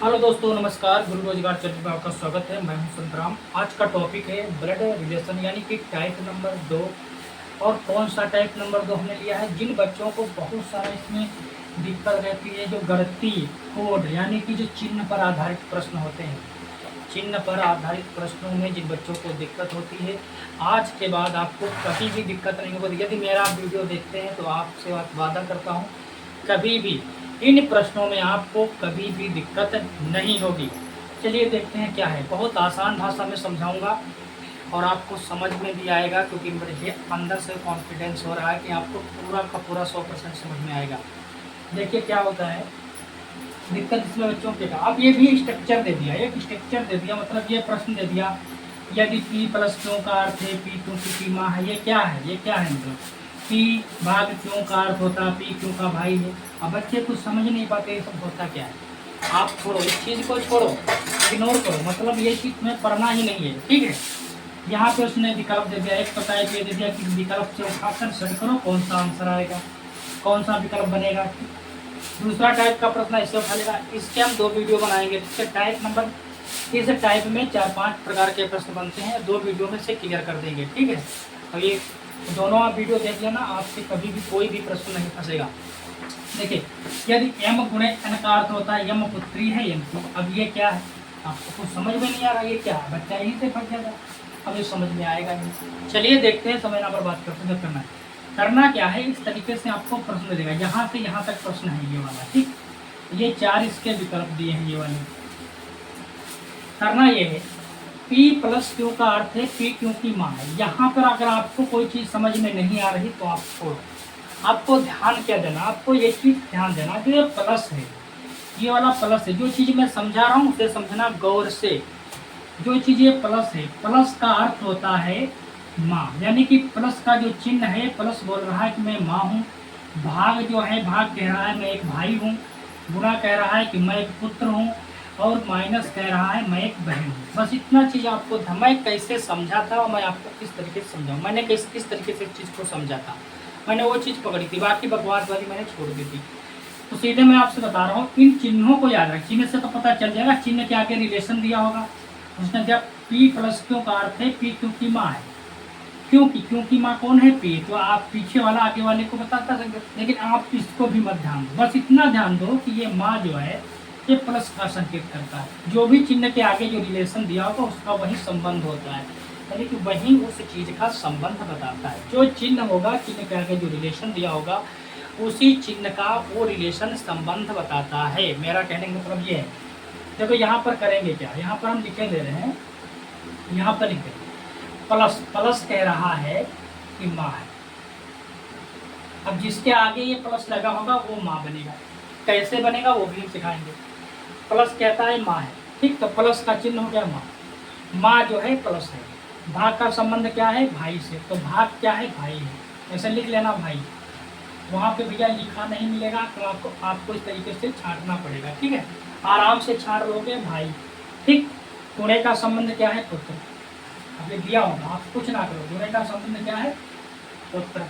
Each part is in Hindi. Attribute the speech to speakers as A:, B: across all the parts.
A: हेलो दोस्तों, नमस्कार। गुरु रोजगार चैनल में आपका स्वागत है। मैं हूं संतराम। आज का टॉपिक है ब्लड रिलेशन यानी कि टाइप नंबर 2। और कौन सा टाइप नंबर 2 हमने लिया है? जिन बच्चों को बहुत सारा इसमें दिक्कत रहती है, जो गणितीय कोड यानी कि जो चिन्ह पर आधारित प्रश्न होते हैं, चिन्ह पर आधारित प्रश्नों में जिन बच्चों को दिक्कत होती है, आज के बाद आपको कभी भी दिक्कत नहीं होगी। यदि मेरा वीडियो देखते हैं तो आपसे वादा करता हूँ कभी भी इन प्रश्नों में आपको कभी भी दिक्कत नहीं होगी। चलिए देखते हैं क्या है। बहुत आसान भाषा में समझाऊंगा और आपको समझ में भी आएगा, क्योंकि मुझे अंदर से कॉन्फिडेंस हो रहा है कि आपको पूरा का पूरा 100% समझ में आएगा। देखिए क्या होता है दिक्कत इसमें बच्चों के का। अब ये भी स्ट्रक्चर दे दिया, एक स्ट्रक्चर दे दिया, मतलब ये प्रश्न दे दिया, यदि P प्लस क्यों का अर्थ है P क्योंकि P माँ है। ये क्या है? ये क्या है? मतलब P भाग क्यों का अर्थ होता है P क्यों का भाई है। अब बच्चे कुछ समझ नहीं पाते ये सब होता क्या है। आप छोड़ो, इस चीज़ को छोड़ो, इग्नोर करो, मतलब ये चीज़ तुम्हें पढ़ना ही नहीं है, ठीक है। यहाँ पे उसने विकल्प दे दिया, एक पता है कि दे दिया कि विकल्प से उठाकर सेट करो कौन सा आंसर आएगा, कौन सा विकल्प बनेगा। दूसरा टाइप का प्रश्न ऐसे उठा लेगा। इसके हम 2 वीडियो बनाएंगे। इसके टाइप नंबर, इस टाइप में 4-5 प्रकार के प्रश्न बनते हैं, 2 वीडियो में से क्लियर कर देंगे, ठीक है। अब ये दोनों आप वीडियो देख लेना, आपसे कभी भी कोई भी प्रश्न नहीं फंसेगा। देखिए, यदि m गुणे n का अर्थ होता है m पुत्री है m की। अब ये क्या है? आपको कुछ समझ में नहीं आ रहा ये क्या है, बच्चा यहीं से फंस जाएगा। अब ये समझ में आएगा नहीं। चलिए देखते हैं, समय पर बात करते हैं। करना क्या है, इस तरीके से आपको प्रश्न देगा। यहाँ से यहाँ तक प्रश्न है ये वाला, ठीक। ये 4 इसके विकल्प दिए हैं ये वाले। करना ये है, P प्लस क्यों का अर्थ है P क्योंकि माँ है। यहाँ पर अगर आपको कोई चीज़ समझ में नहीं आ रही तो आप छोड़ो। आपको ध्यान क्या देना, आपको ये चीज़ ध्यान देना जो ये प्लस है, ये वाला प्लस है। जो चीज़ मैं समझा रहा हूँ उसे समझना गौर से। जो चीज़ ये प्लस है, प्लस का अर्थ होता है माँ, यानी कि प्लस का जो चिन्ह है, प्लस बोल रहा है कि मैं माँ हूँ। भाग जो है, भाग कह रहा है मैं एक भाई हूँ। गुणा कह रहा है कि मैं एक पुत्र हूँ। और माइनस कह रहा है मैं एक बहन हूँ। बस इतना चीज़ आपको, मैं कैसे समझा था और मैं आपको किस तरीके से समझाऊँ, मैंने किस तरीके से इस चीज़ को समझा था, मैंने वो चीज़ पकड़ी थी, बाकी बकवास वाली मैंने छोड़ दी थी। तो सीधे मैं आपसे बता रहा हूँ, इन चिन्हों को याद रख। चिन्ह से तो पता चल जाएगा, चिन्ह के आगे रिलेशन दिया होगा। उसने दिया P प्लस क्यों का अर्थ है P क्योंकि माँ है। क्योंकि माँ कौन है? P। तो आप पीछे वाला आगे वाले को बताता सकते, लेकिन आप इसको भी मत ध्यान दो। बस इतना ध्यान दो कि ये माँ जो है ये प्लस का संकेत करता है। जो भी चिन्ह के आगे जो रिलेशन दिया होगा उसका वही संबंध होता है, यानी कि वही उस चीज़ का संबंध बताता है। जो चिन्ह होगा, चिन्ह के आगे जो रिलेशन दिया होगा उसी चिन्ह का वो रिलेशन संबंध बताता है। मेरा कहने का मतलब ये है। देखो यहाँ पर करेंगे क्या, यहाँ पर हम लिखे दे रहे हैं, यहाँ पर लिखे प्लस। प्लस कह रहा है कि माँ है। अब जिसके आगे ये प्लस लगा होगा वो माँ बनेगा। कैसे बनेगा वो भी हम सिखाएंगे। प्लस कहता है माँ है, ठीक। तो प्लस का चिन्ह हो गया माँ। माँ जो है प्लस है। भाग का संबंध क्या है? भाई से। तो भाग क्या है? भाई है। ऐसे लिख लेना भाई। वहाँ पे भैया लिखा नहीं मिलेगा, तो आपको इस तरीके से छांटना पड़ेगा, ठीक है। आराम से छांट लोगे भाई, ठीक। गुणे का संबंध क्या है? पुत्र। अभी दिया होगा, आप कुछ ना करो। गुणे का संबंध क्या है? पुत्र।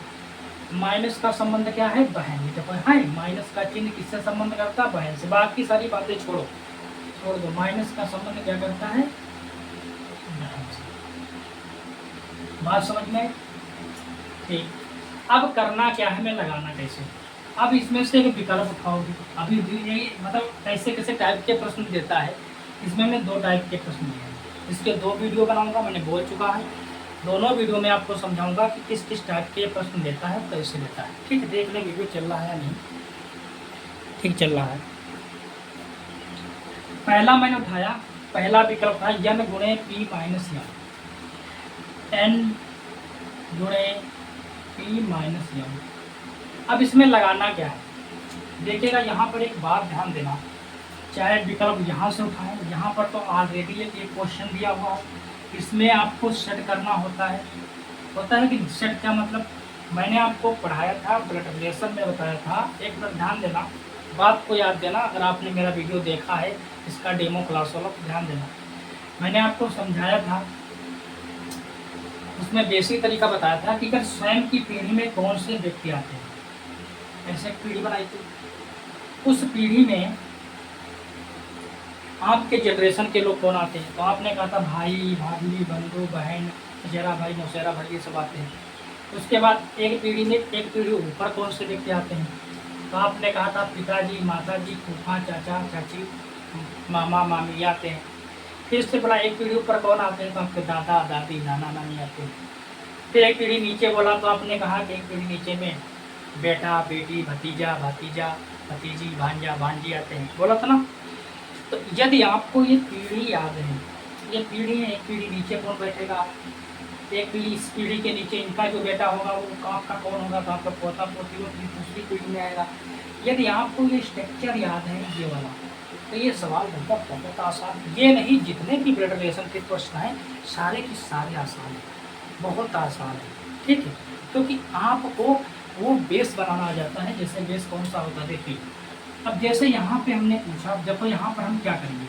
A: माइनस का संबंध क्या है? बहन। देखो है, माइनस का चिन्ह किससे संबंध करता है? बहन से। बाकी सारी बातें छोड़ दो। माइनस का संबंध क्या करता है? बहन से। बात समझ में? ठीक। अब करना क्या है, मैं लगाना कैसे। अब इसमें से एक विकल्प उठाओगे। अभी ये मतलब कैसे कैसे टाइप के प्रश्न देता है। इसमें मैं 2 टाइप के प्रश्न दिए हैं। इसके 2 वीडियो बनाऊंगा, मैंने बोल चुका है। दोनों वीडियो में आपको समझाऊंगा कि किस किस टाइप के प्रश्न देता है, कैसे देता है, ठीक है। देख लें वीडियो चल रहा है या नहीं। ठीक चल रहा है। पहला मैंने उठाया, पहला विकल्प था n गुणे P माइनस n गुणे P माइनस m। अब इसमें लगाना क्या है, देखिएगा। यहाँ पर एक बात ध्यान देना, चाहे विकल्प यहाँ से उठाएं, यहाँ पर तो ऑलरेडी एक क्वेश्चन दिया हुआ है, इसमें आपको सेट करना होता है कि सेट क्या मतलब। मैंने आपको पढ़ाया था, ब्लड रिलेशन में बताया था। एक बार ध्यान देना, बात को याद देना। अगर आपने मेरा वीडियो देखा है, इसका डेमो क्लास वाला, तो ध्यान देना। मैंने आपको समझाया था, उसमें बेसिक तरीका बताया था कि अगर स्वयं की पीढ़ी में कौन से व्यक्ति आते हैं। ऐसे एक पीढ़ी बनाई थी, उस पीढ़ी में आपके जनरेशन के लोग कौन आते हैं, तो आपने कहा था भाई भाभी बंधु बहन चचेरा भाई मौसेरा भाई ये सब आते हैं। उसके बाद एक पीढ़ी में एक पीढ़ी ऊपर कौन से व्यक्ति आते हैं, तो आपने कहा था पिताजी माताजी फूफा चाचा चाची मामा मामी आते हैं। फिर इससे बड़ा एक पीढ़ी ऊपर कौन आते हैं, तो आपके दादा दादी नाना नानी आते हैं। फिर एक पीढ़ी नीचे बोला तो आपने कहा कि एक पीढ़ी नीचे में बेटा बेटी भतीजा भतीजा भतीजी भांजा भांजी आते हैं, बोला था ना। तो यदि आपको ये पीढ़ी याद है, ये पीढ़ी है, एक पीढ़ी नीचे कौन बैठेगा, एक पीढ़ी इस पीढ़ी के नीचे इनका जो बेटा होगा वो आपका कौन होगा, तो आपका पोता पोती वो दूसरी पीढ़ी में आएगा। यदि आपको ये स्ट्रक्चर याद है ये वाला, तो ये सवाल बहुत आसान, ये नहीं जितने भी ब्लड रिलेशन के प्रश्न हैं सारे के सारे आसान हैं, बहुत आसान है, ठीक है। क्योंकि आपको वो बेस बनाना आ जाता है। जैसे बेस कौन सा होता है देखिए, अब जैसे यहाँ पे हमने पूछा, देखो यहाँ पर हम क्या करेंगे,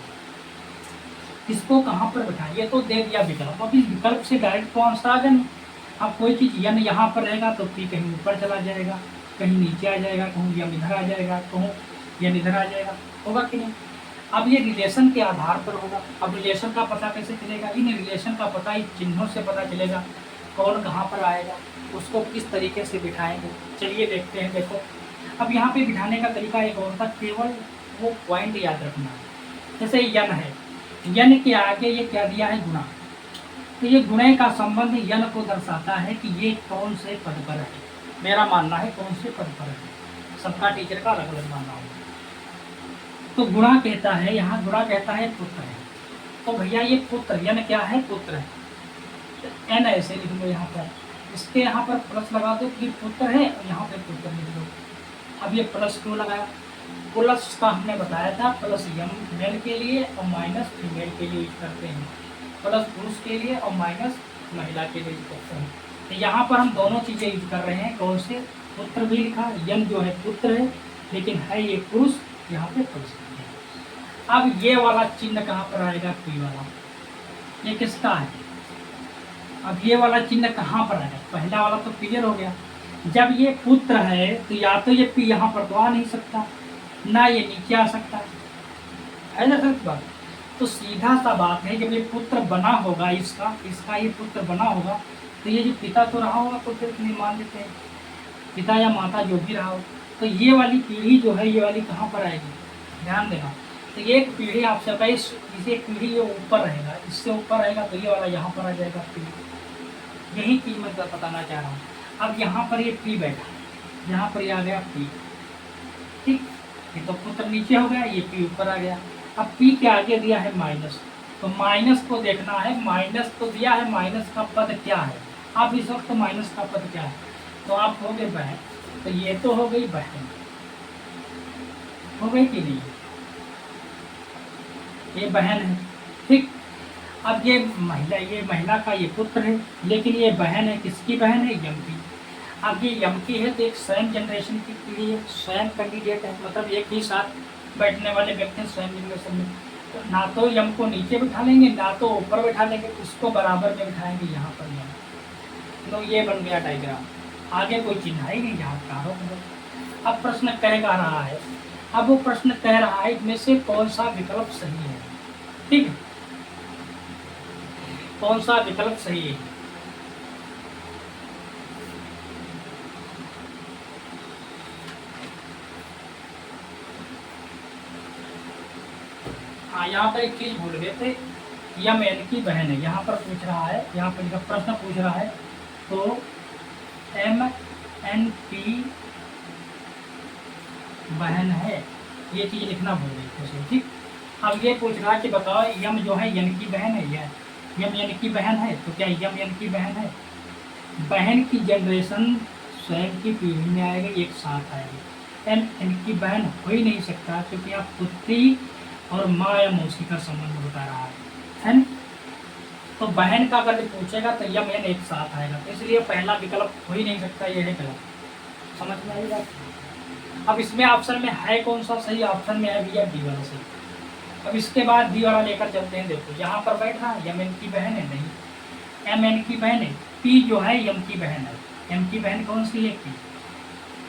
A: इसको कहाँ पर बैठाएं, ये तो दे दिया विकल्प, अब इस विकल्प से डायरेक्ट तो आंसर आ गया नहीं। अब कोई चीज़ यन यहाँ पर रहेगा तो पी कहीं ऊपर चला जाएगा, कहीं नीचे आ जाएगा, कहूँ यम इधर आ जाएगा, कहूँ यन इधर आ जाएगा, होगा कि नहीं। अब ये रिलेशन के आधार पर होगा। अब रिलेशन का पता कैसे चलेगा, इन रिलेशन का पता इन चिन्हों से पता चलेगा कौन कहाँ पर आएगा, उसको किस तरीके से बिठाएंगे। चलिए देखते हैं। देखो अब यहाँ पे बिठाने का तरीका एक और था, केवल वो पॉइंट याद रखना है। जैसे यन है, यन के आगे ये क्या दिया है, गुणा, तो ये गुणे का संबंध यन को दर्शाता है कि ये कौन से पद पर है। मेरा मानना है कौन से पद पर है, सबका टीचर का अलग अलग मानना होगा। तो गुणा कहता है, यहाँ गुणा कहता है पुत्र है, तो भैया ये पुत्र यन क्या है, पुत्र है, तो एन ऐसे लिख लो यहाँ पर, इसके यहाँ पर प्लस लगा दो कि पुत्र है, और यहाँ पे पुत्र लिख दो। अब ये प्लस क्यों लगाया, प्लस का हमने बताया था, प्लस यम मेल के लिए और माइनस फीमेल के लिए यूज करते हैं, प्लस पुरुष के लिए और माइनस महिला के लिए यूज करते हैं। तो यहाँ पर हम दोनों चीज़ें यूज कर रहे हैं, कौन से, पुत्र भी लिखा, यम जो है पुत्र है लेकिन है ये पुरुष, यहाँ पे पुरुष है। अब ये वाला चिन्ह कहाँ पर आएगा, पी वाला, ये किसका है, अब ये वाला चिन्ह कहाँ पर आएगा, पहला वाला तो क्लियर हो गया। जब ये पुत्र है तो या तो ये पी यहाँ पर तो आ नहीं सकता, ना ये नीचे आ सकता है ना सर बात। तो सीधा सा बात है, जब ये पुत्र बना होगा, इसका ये पुत्र बना होगा, तो ये जो पिता तो रहा होगा, तो फिर मान लेते हैं पिता या माता जो भी रहा हो, तो ये वाली पीढ़ी जो है ये वाली कहाँ पर आएगी, ध्यान देना। तो ये एक पीढ़ी आपसे बताइए, इसे एक पीढ़ी ये ऊपर रहेगा, इससे ऊपर रहेगा, तो ये वाला यहाँ पर आ जाएगा पीढ़ी, यही चीज़ मैं बताना चाह रहा हूँ। अब यहाँ पर ये पी बैठा, यहाँ पर ये आ गया पी, ठीक, ये तो पुत्र नीचे हो गया, ये पी ऊपर आ गया। अब पी के आगे दिया है माइनस, तो माइनस को देखना है, माइनस तो दिया है, माइनस का पद क्या है, अब इस वक्त माइनस का पद क्या है, तो आप हो गए बहन, तो ये तो हो गई बहन, हो गई कि नहीं, ये बहन है, ठीक। अब ये महिला का ये पुत्र है, लेकिन ये बहन है, किसकी बहन है, यम की। अब ये यम की है तो एक स्वयं जनरेशन की पीढ़ी है, स्वयं कैंडिडेट है, मतलब एक ही साथ बैठने वाले व्यक्ति हैं स्वयं जनरेशन में। तो ना तो यम को नीचे बिठा लेंगे, ना तो ऊपर बिठा लेंगे, उसको बराबर में बिठाएंगे यहाँ पर यम। तो ये बन गया डायग्राम, आगे कोई चिन्ह ही नहीं जहाँ का हो। अब प्रश्न कह रहा है, अब वो प्रश्न कह रहा है इनमें से कौन सा विकल्प सही है, ठीक है, कौन सा विकल्प सही है। हाँ, यहाँ पर एक चीज भूल गए थे, यम एन की बहन है, यहाँ पर पूछ रहा है, यहाँ पर जब प्रश्न पूछ रहा है तो एम एन की बहन है, ये चीज लिखना भूल गई थे, ठीक। अब ये पूछ रहा है कि बताओ यम जो है यन की बहन है, यम यन की बहन है, तो क्या यम यन की बहन है। बहन की जनरेशन स्वयं की पीढ़ी में आएगी, एक साथ आएगी। एम एन की बहन हो ही नहीं सकता, क्योंकि आप पुत्री और माँ या मौसी का संबंध बता रहा है ना। तो बहन का अगर पूछेगा तो यम एन एक साथ आएगा, तो इसलिए पहला विकल्प हो ही नहीं सकता, यह है गलत। समझ में आएगा। अब इसमें ऑप्शन में है कौन सा सही, ऑप्शन में है भैया डी वाला सही। अब इसके बाद डी वाला लेकर चलते हैं। देखो यहाँ पर बैठा यम एन की बहन है, नहीं एम एन की बहन है, पी जो है यम की बहन है, एम की बहन कौन सी है, पी।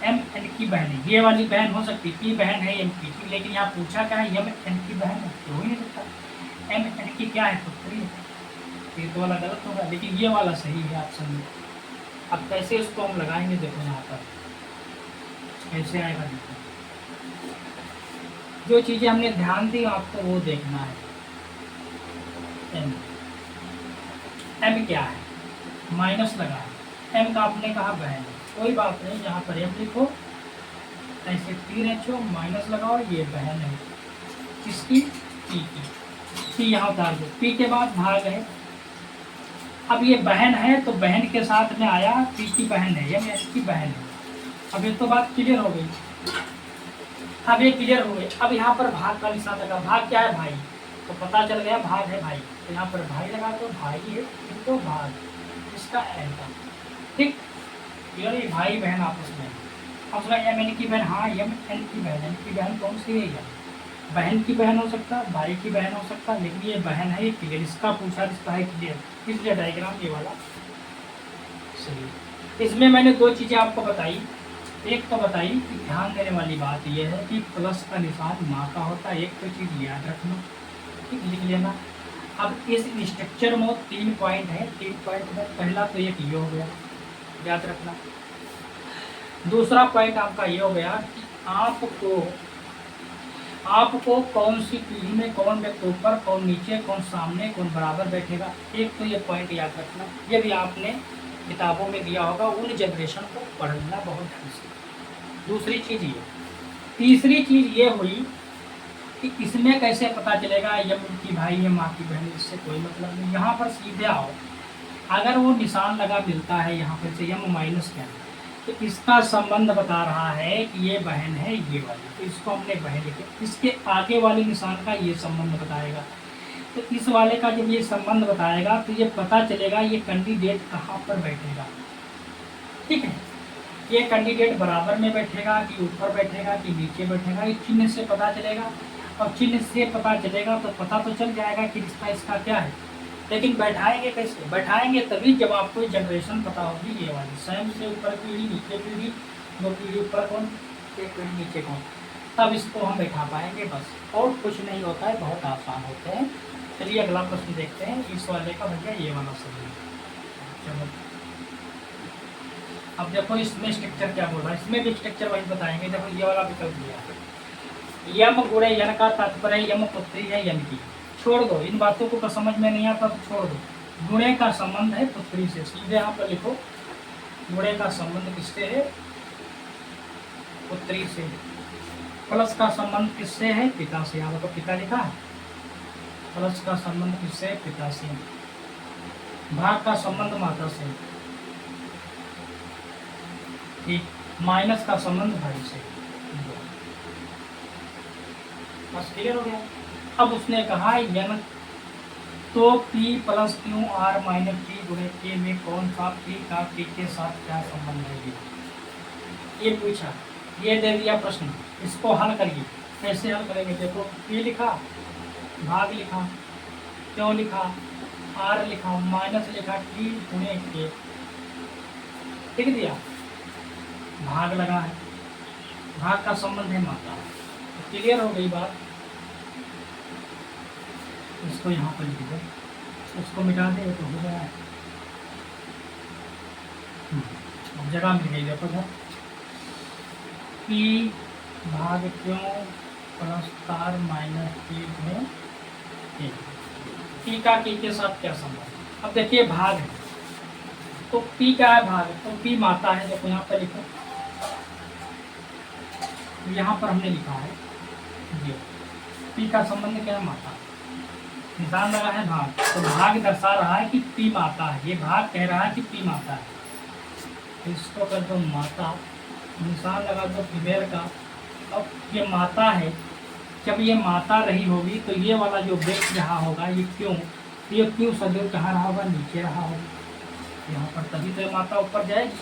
A: एम एन की बहन है, ये वाली बहन हो सकती, पी बहन है एम की, लेकिन यहाँ पूछा क्या है, एम एन की बहन है, तो हो ही नहीं सकता। एम एन की क्या है, पुत्री है, ये तो वाला गलत होगा, लेकिन ये वाला सही है ऑप्शन में। अब कैसे इसको हम लगाएंगे, देखो यहाँ पर कैसे आएगा, देखो जो चीज़ें हमने ध्यान दी आपको वो देखना है। एम एम क्या है, माइनस लगा है, एम का आपने कहा बहन है, कोई बात नहीं, यहाँ पर एम लिखो, ऐसे 3 एच ओ माइनस लगाओ, ये बहन है किसकी, पी की, पी यहाँ उतार दो, पी के बाद भाग है। अब ये बहन है तो बहन के साथ में आया, पी की बहन है, यानी एस की बहन है। अब ये तो बात क्लियर हो गई, अब ये क्लियर हो गई। अब यहाँ पर भाग का निशान लगा, भाग क्या है, भाई, तो पता चल गया भाग है भाई, तो यहाँ पर भाई लगा दो, भाई है इनको भाग, इसका एन का, ठीक, ये भाई बहन आपस में। अब उसका एम एन की बहन, हाँ एम एन की बहन, एन की बहन कौन सी है, बहन की बहन हो सकता, भाई की बहन हो सकता, लेकिन ये बहन है, ये क्लियर, इसका पूछा, इसका है क्लियर, इसलिए डायग्राम ये वाला सही। इसमें मैंने 2 चीज़ें आपको बताई, एक तो बताई कि ध्यान देने वाली बात यह है कि प्लस का निशान माँ का होता है, एक तो चीज़ याद रखना, ठीक, लिख लेना। अब इस स्ट्रक्चर में 3 पॉइंट है, 3 पॉइंट में पहला तो एक ये हो गया, याद रखना। दूसरा पॉइंट आपका ये हो गया कि आपको कौन सी पीढ़ी में कौन व्यक्ति ऊपर, कौन नीचे, कौन सामने, कौन बराबर बैठेगा, एक तो ये पॉइंट याद रखना। ये भी आपने किताबों में दिया होगा, उन जनरेशन को पढ़ना बहुत ढंग से। दूसरी चीज़ ये, तीसरी चीज़ ये हुई कि इसमें कैसे पता चलेगा यम की भाई है माँ की बहन, इससे कोई मतलब नहीं। यहाँ पर सीधे आओ, अगर वो निशान लगा मिलता है यहाँ पर से यम माइनस क्या है, तो इसका संबंध बता रहा है कि ये बहन है ये वाली, तो इसको हमने बहन लिखे, इसके आगे वाले निशान का ये संबंध बताएगा, तो इस वाले का जब ये संबंध बताएगा तो ये पता चलेगा ये कैंडिडेट कहाँ पर बैठेगा, ठीक है, ये कैंडिडेट बराबर में बैठेगा कि ऊपर बैठेगा कि नीचे बैठेगा, ये चिन्ह से पता चलेगा, और चिन्ह से पता चलेगा तो पता तो चल जाएगा कि रिश्ता इसका क्या है। लेकिन बैठाएंगे कैसे, बैठाएंगे तभी जब आपको जनरेशन पता होगी, ये वाली स्वयं से ऊपर पीढ़ी, नीचे पीढ़ी, 2 पीढ़ी ऊपर कौन, 1 पीढ़ी नीचे कौन, तब इसको हम बैठा पाएंगे, बस और कुछ नहीं होता है, बहुत आसान होते हैं। चलिए अगला प्रश्न देखते हैं, इस वाले का भैया ये वाला सही है। चलो अब देखो इसमें स्ट्रक्चर क्या बोल रहा है, इसमें भी स्ट्रक्चर वही बताएंगे। देखो ये वाला विकल्प दिया है, यम गुणे यन का तात्पर्य यम पुत्री है यन की, छोड़ दो इन बातों को समझ में नहीं आता तो छोड़ दो। गुणे का संबंध है पुत्री से, सीधे यहाँ पर लिखो, गुणे का संबंध किससे है, पुत्री से। प्लस का संबंध किससे है, पिता से, यहाँ पर पिता लिखा है, प्लस का संबंध किससे, पिता से। भाग का संबंध माता से, ठीक, माइनस का संबंध भाई से, बस क्लियर हो गया। अब उसने कहा यन तो P plus Q R minus T गुणे के में कौन सा P का P के साथ क्या संबंध है, ये पूछा, ये दे दिया प्रश्न, इसको हल करिए। कैसे हल करेंगे, देखो P लिखा, भाग लिखा, क्यों लिखा, R लिखा, माइनस लिखा, T गुणे के, लिख दिया, भाग लगा है, भाग का संबंध है माता, तो क्लियर हो गई बात। इसको यहाँ पर लिख दो, उसको मिटा दे तो हो गया। अब जगह मिल गई, देखो सर, P भाग क्यों प्लस तार माइनस T में P का K के साथ क्या संबंध। अब देखिए भाग है तो P क्या है, भाग, तो P माता है। देखो यहाँ पर लिखो, यहाँ पर हमने लिखा है ये P का संबंध क्या है, माता, निशान लगा है भाग, तो भाग दर्शा रहा है कि P माता है, ये भाग कह रहा है कि P माता है, तो इसको कर दो माता, निशान लगा दो फीमेल का। अब ये माता है, जब ये माता रही होगी तो ये वाला जो ब्रेक रहा होगा ये क्यों सदैव कहाँ रहा होगा, नीचे रहा होगा यहाँ पर, तभी तो ये माता ऊपर जाएगी।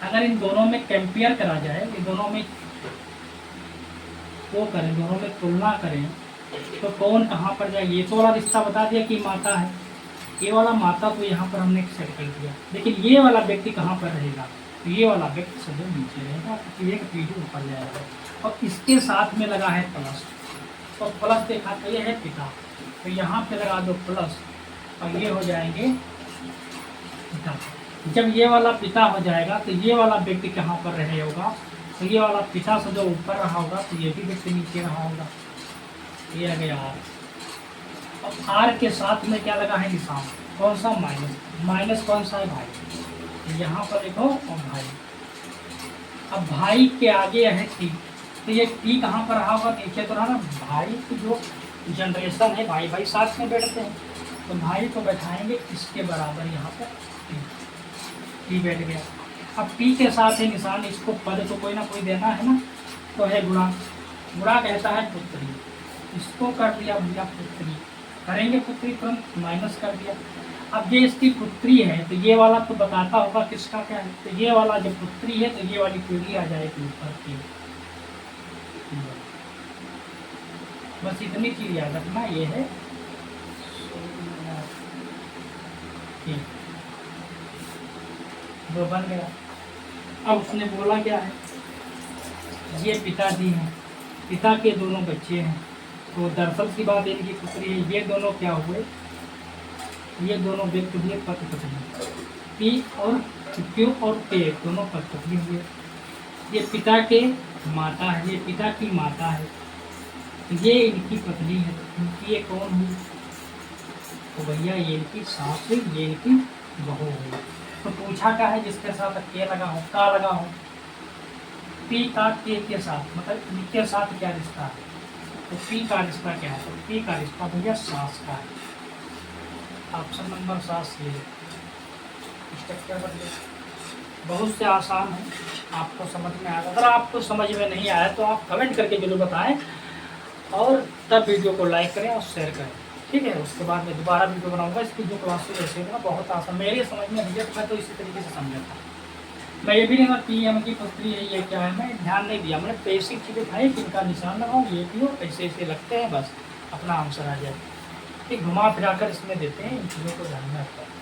A: अगर इन दोनों में कंपेयर करा जाए, इन दोनों में वो करें, दोनों में तुलना करें तो कौन कहाँ पर जाए, ये तो वाला रिश्ता बता दिया कि माता है, ये वाला माता तो यहाँ पर हमने सेट कर दिया, लेकिन ये वाला व्यक्ति कहाँ पर रहेगा, तो ये वाला व्यक्ति सदैव नीचे रहेगा, तो एक पीढ़ी ऊपर जाएगा। और इसके साथ में लगा है प्लस, तो प्लस देखा तो ये है पिता, तो यहाँ पे लगा दो प्लस और ये हो जाएंगे पिता। जब ये वाला पिता हो जाएगा तो ये वाला व्यक्ति कहाँ पर रहे होगा, तो ये वाला पिता से जो ऊपर रहा होगा तो ये भी व्यक्ति नीचे रहा होगा। ये आ गया आर। अब आर के साथ में क्या लगा है निशान, कौन सा, माइनस। माइनस कौन सा है, भाई, यहाँ पर देखो, और भाई। अब भाई के आगे है टी, तो ये टी कहाँ पर रहा होगा, नीचे तो रहा ना। भाई की जो जनरेशन है, भाई भाई साथ में बैठते हैं, तो भाई को बैठाएंगे इसके बराबर यहाँ पर टी बैठ गया। अब टी के साथ है निशान, इसको पद तो कोई ना कोई देना है ना, तो है गुणा। गुणा कहता है पुत्री, इसको कर दिया भैया पुत्री, करेंगे पुत्री तुरंत माइनस कर दिया। अब ये इसकी पुत्री है, तो ये वाला तो बताता होगा किसका क्या है, तो ये वाला जो पुत्री है तो ये वाली पीढ़ी आ जाएगी ऊपर की। बस इतनी चीज याद रखना, ये है वो बन गया। अब उसने बोला क्या है, ये पिताजी हैं, पिता के दोनों बच्चे हैं, तो दरअसल की बात इनकी पुत्री है। ये दोनों क्या हुए, ये दोनों व्यक्ति हुए पति पत्नी, पी और क्यू और पे दोनों पति पत्नी हुए। ये पिता के माता है, ये पिता की माता है, ये इनकी पत्नी है, इनकी ये कौन हुई, तो भैया ये इनकी सास हुई, ये इनकी बहू हुई। तो पूछा क्या है, जिसके साथ के लगा हो, का लगा हो, पी का के साथ, मतलब इनके साथ क्या रिश्ता है, तो पी का रिश्ता क्या है, तो पी का रिश्ता भैया सास का है। ऑप्शन नंबर 7 ये स्ट्रक्चर बदले, बहुत से आसान है, आपको समझ में आएगा। अगर आपको समझ में नहीं आया तो आप कमेंट करके जरूर बताएं, और तब वीडियो को लाइक करें और शेयर करें, ठीक है। उसके बाद मैं दोबारा वीडियो बनाऊंगा इसकी, जो क्लासेस ऐसे ना बहुत आसान, मेरे समझ में भैया मैं तो इसी तरीके से समझा था। मैं ये भी नहीं था PM की पुत्री है, ये क्या है, मैं ध्यान नहीं दिया, मैंने बेसिक चीज़ें खाई कि इनका निशान लगाओ, ये भी ऐसे ऐसे लगते हैं, बस अपना आंसर आ जाए। ठीक, घुमा फिराकर इसमें देते हैं, इन चीज़ों को ध्यान में रखते हैं।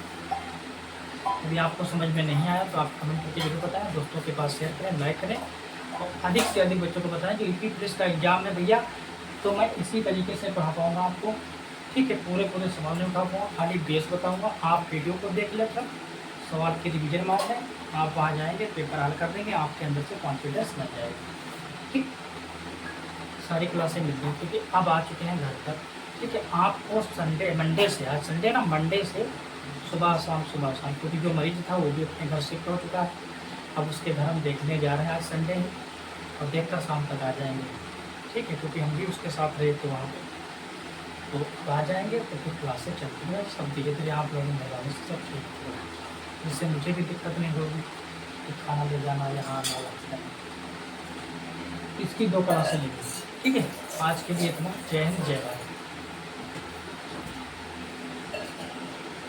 A: यदि आपको समझ में नहीं आया तो आप कमेंट करके जरूर बताएं, दोस्तों के पास शेयर करें, लाइक करें, और अधिक से अधिक बच्चों को बताएं कि यूपी पुलिस का एग्जाम है भैया, तो मैं इसी तरीके से पढ़ा पाऊँगा आपको, ठीक है। पूरे सवाल नहीं उठा पाऊँगा, खाली बेस बताऊँगा, आप वीडियो को देख लेकर सवाल की रिविजन मार लें, आप वहाँ जाएंगे पेपर हल कर देंगे, आपके अंदर से कॉन्फिडेंस बन जाएगा, ठीक। सारी क्लासें मिलती हैं, क्योंकि अब आ चुके हैं घर तक, ठीक है। आपको मंडे से, आज संडे ना, मंडे से सुबह शाम, क्योंकि जो मरीज था वो भी अपने घर शिफ्ट हो चुका है, अब उसके घर हम देखने जा रहे हैं, आज संडे है, और देखकर शाम तक आ जाएंगे, ठीक है, क्योंकि हम भी उसके साथ रहे थे वहाँ पे, तो आ जाएंगे, तो फिर क्लासें चलती हैं, सब धीरे धीरे आप लोगों ने लगाने से सब ठीक होगा, जिससे मुझे भी दिक्कत नहीं होगी कि खाना ले जाना यहाँ आना। इसकी 2 क्लासें लेंगे, ठीक है। आज के लिए इतना, जय हिंद जय भारत।